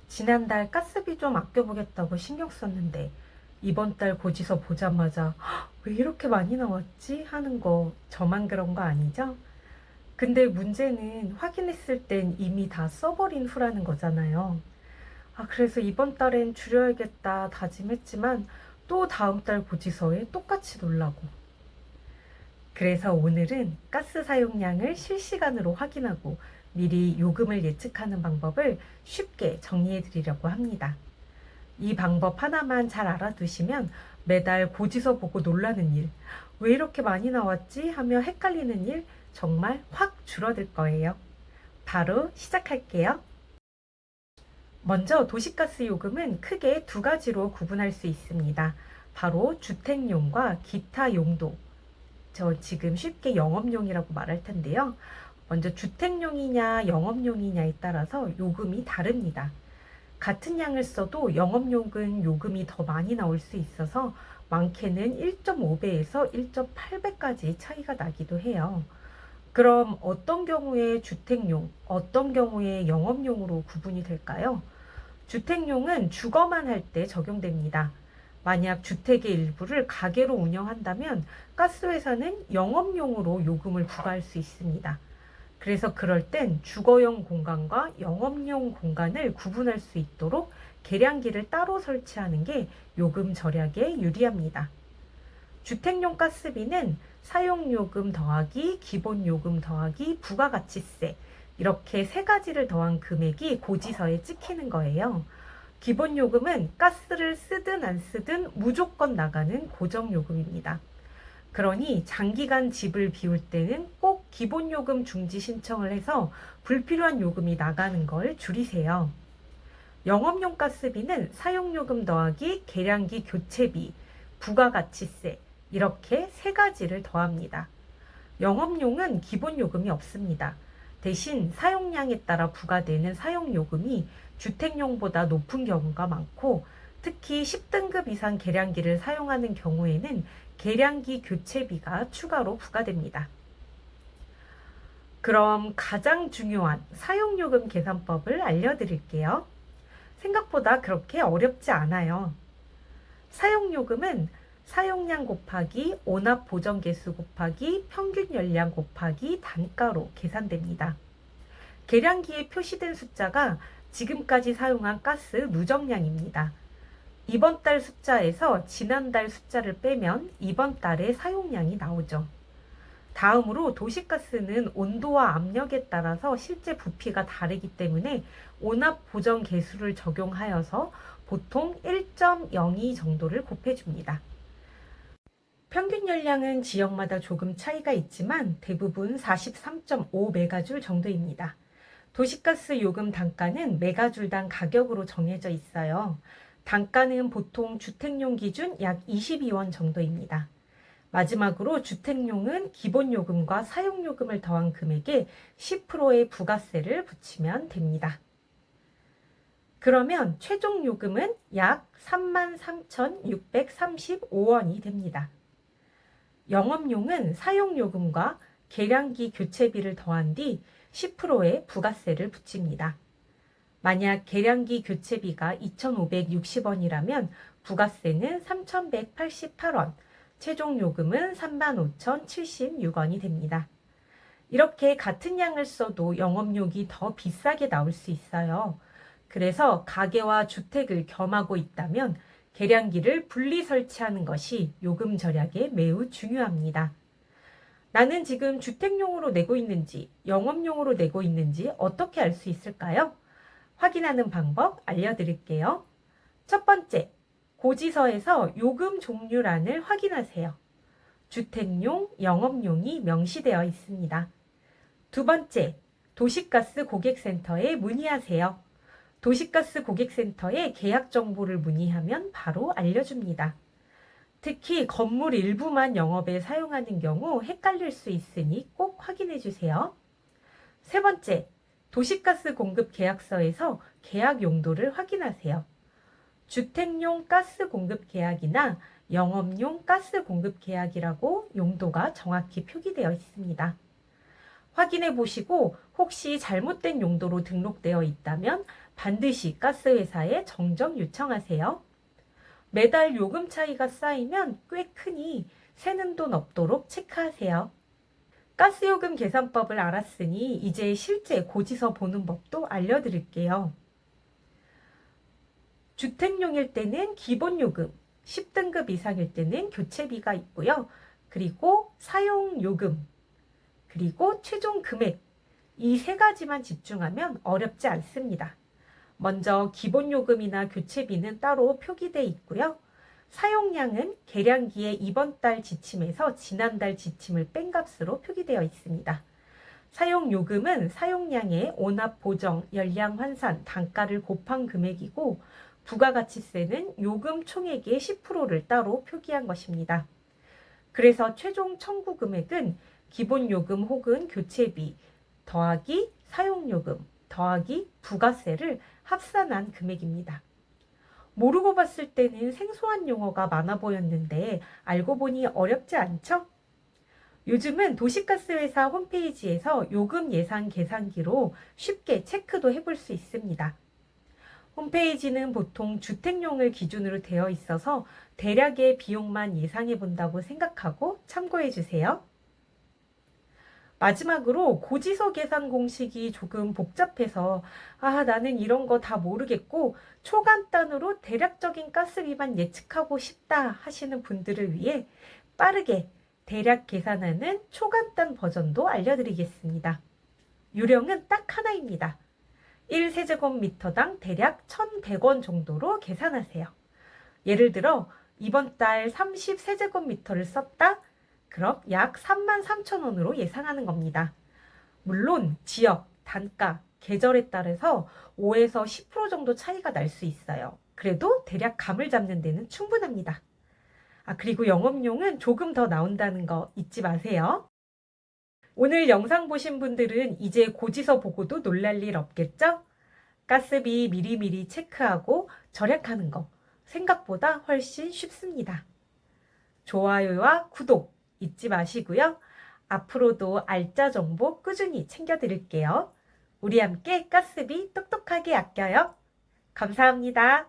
지난달 가스비 좀 아껴보겠다고 신경 썼는데 이번 달 고지서 보자마자 "헉, 왜 이렇게 많이 나왔지?" 하는 거 저만 그런 거 아니죠? 근데 문제는 확인했을 땐 이미 다 써버린 후라는 거잖아요. 그래서 이번 달엔 줄여야겠다 다짐했지만 또 다음 달 고지서에 똑같이 놀라고. 그래서 오늘은 가스 사용량을 실시간으로 확인하고 미리 요금을 예측하는 방법을 쉽게 정리해 드리려고 합니다. 이 방법 하나만 잘 알아두시면 매달 고지서 보고 놀라는 일, 왜 이렇게 많이 나왔지? 하며 헷갈리는 일 정말 확 줄어들 거예요. 바로 시작할게요. 먼저 도시가스 요금은 크게 두 가지로 구분할 수 있습니다. 바로 주택용과 기타 용도. 저 지금 쉽게 영업용이라고 말할 텐데요. 먼저 주택용이냐 영업용이냐에 따라서 요금이 다릅니다. 같은 양을 써도 영업용은 요금이 더 많이 나올 수 있어서 많게는 1.5배에서 1.8배까지 차이가 나기도 해요. 그럼 어떤 경우에 주택용, 어떤 경우에 영업용으로 구분이 될까요? 주택용은 주거만 할 때 적용됩니다. 만약 주택의 일부를 가게로 운영한다면 가스회사는 영업용으로 요금을 부과할 수 있습니다. 그래서 그럴 땐 주거용 공간과 영업용 공간을 구분할 수 있도록 계량기를 따로 설치하는 게 요금 절약에 유리합니다. 주택용 가스비는 사용요금 더하기 기본요금 더하기 부가가치세, 이렇게 세 가지를 더한 금액이 고지서에 찍히는 거예요. 기본요금은 가스를 쓰든 안 쓰든 무조건 나가는 고정요금입니다. 그러니 장기간 집을 비울 때는 꼭 기본요금 중지 신청을 해서 불필요한 요금이 나가는 걸 줄이세요. 영업용 가스비는 사용요금 더하기 계량기 교체비, 부가가치세, 이렇게 세 가지를 더합니다. 영업용은 기본요금이 없습니다. 대신 사용량에 따라 부과되는 사용요금이 주택용보다 높은 경우가 많고, 특히 10등급 이상 계량기를 사용하는 경우에는 계량기 교체비가 추가로 부과됩니다. 그럼 가장 중요한 사용요금 계산법을 알려드릴게요. 생각보다 그렇게 어렵지 않아요. 사용요금은 사용량 곱하기 온압 보정 개수 곱하기 평균 열량 곱하기 단가로 계산됩니다. 계량기에 표시된 숫자가 지금까지 사용한 가스 누적량입니다. 이번 달 숫자에서 지난달 숫자를 빼면 이번 달의 사용량이 나오죠. 다음으로 도시가스는 온도와 압력에 따라서 실제 부피가 다르기 때문에 온압 보정 계수를 적용하여서 보통 1.02 정도를 곱해줍니다. 평균 열량은 지역마다 조금 차이가 있지만 대부분 43.5메가줄 정도입니다. 도시가스 요금 단가는 메가줄당 가격으로 정해져 있어요. 단가는 보통 주택용 기준 약 22원 정도입니다. 마지막으로 주택용은 기본요금과 사용요금을 더한 금액에 10%의 부가세를 붙이면 됩니다. 그러면 최종 요금은 약 33,635원이 됩니다. 영업용은 사용요금과 계량기 교체비를 더한 뒤 10%의 부가세를 붙입니다. 만약 계량기 교체비가 2,560원이라면 부가세는 3,188원, 최종 요금은 35,076원이 됩니다. 이렇게 같은 양을 써도 영업용이 더 비싸게 나올 수 있어요. 그래서 가게와 주택을 겸하고 있다면 계량기를 분리 설치하는 것이 요금 절약에 매우 중요합니다. 나는 지금 주택용으로 내고 있는지 영업용으로 내고 있는지 어떻게 알 수 있을까요? 확인하는 방법 알려드릴게요. 첫 번째, 고지서에서 요금 종류란을 확인하세요. 주택용, 영업용이 명시되어 있습니다. 두 번째, 도시가스 고객센터에 문의하세요. 도시가스 고객센터에 계약 정보를 문의하면 바로 알려줍니다. 특히 건물 일부만 영업에 사용하는 경우 헷갈릴 수 있으니 꼭 확인해 주세요. 세 번째, 도시가스 공급 계약서에서 계약 용도를 확인하세요. 주택용 가스 공급 계약이나 영업용 가스 공급 계약이라고 용도가 정확히 표기되어 있습니다. 확인해 보시고 혹시 잘못된 용도로 등록되어 있다면 반드시 가스회사에 정정 요청하세요. 매달 요금 차이가 쌓이면 꽤 크니 새는 돈 없도록 체크하세요. 가스요금 계산법을 알았으니 이제 실제 고지서 보는 법도 알려드릴게요. 주택용일 때는 기본요금, 10등급 이상일 때는 교체비가 있고요. 그리고 사용요금, 그리고 최종 금액, 이 세 가지만 집중하면 어렵지 않습니다. 먼저 기본요금이나 교체비는 따로 표기되어 있고요. 사용량은 계량기의 이번 달 지침에서 지난달 지침을 뺀 값으로 표기되어 있습니다. 사용요금은 사용량의 온합 보정, 열량 환산, 단가를 곱한 금액이고 부가가치세는 요금 총액의 10%를 따로 표기한 것입니다. 그래서 최종 청구 금액은 기본요금 혹은 교체비 더하기 사용요금 더하기 부가세를 합산한 금액입니다. 모르고 봤을 때는 생소한 용어가 많아 보였는데 알고 보니 어렵지 않죠? 요즘은 도시가스회사 홈페이지에서 요금 예상 계산기로 쉽게 체크도 해볼 수 있습니다. 홈페이지는 보통 주택용을 기준으로 되어 있어서 대략의 비용만 예상해 본다고 생각하고 참고해 주세요. 마지막으로 고지서 계산 공식이 조금 복잡해서 나는 이런 거 다 모르겠고 초간단으로 대략적인 가스비만 예측하고 싶다 하시는 분들을 위해 빠르게 대략 계산하는 초간단 버전도 알려드리겠습니다. 요령은 딱 하나입니다. 1세제곱미터당 대략 1,100원 정도로 계산하세요. 예를 들어 이번 달 30세제곱미터를 썼다? 그럼 약 33,000원으로 예상하는 겁니다. 물론 지역, 단가, 계절에 따라서 5에서 10% 정도 차이가 날 수 있어요. 그래도 대략 감을 잡는 데는 충분합니다. 그리고 영업용은 조금 더 나온다는 거 잊지 마세요. 오늘 영상 보신 분들은 이제 고지서 보고도 놀랄 일 없겠죠? 가스비 미리미리 체크하고 절약하는 거 생각보다 훨씬 쉽습니다. 좋아요와 구독 잊지 마시고요. 앞으로도 알짜 정보 꾸준히 챙겨드릴게요. 우리 함께 가스비 똑똑하게 아껴요. 감사합니다.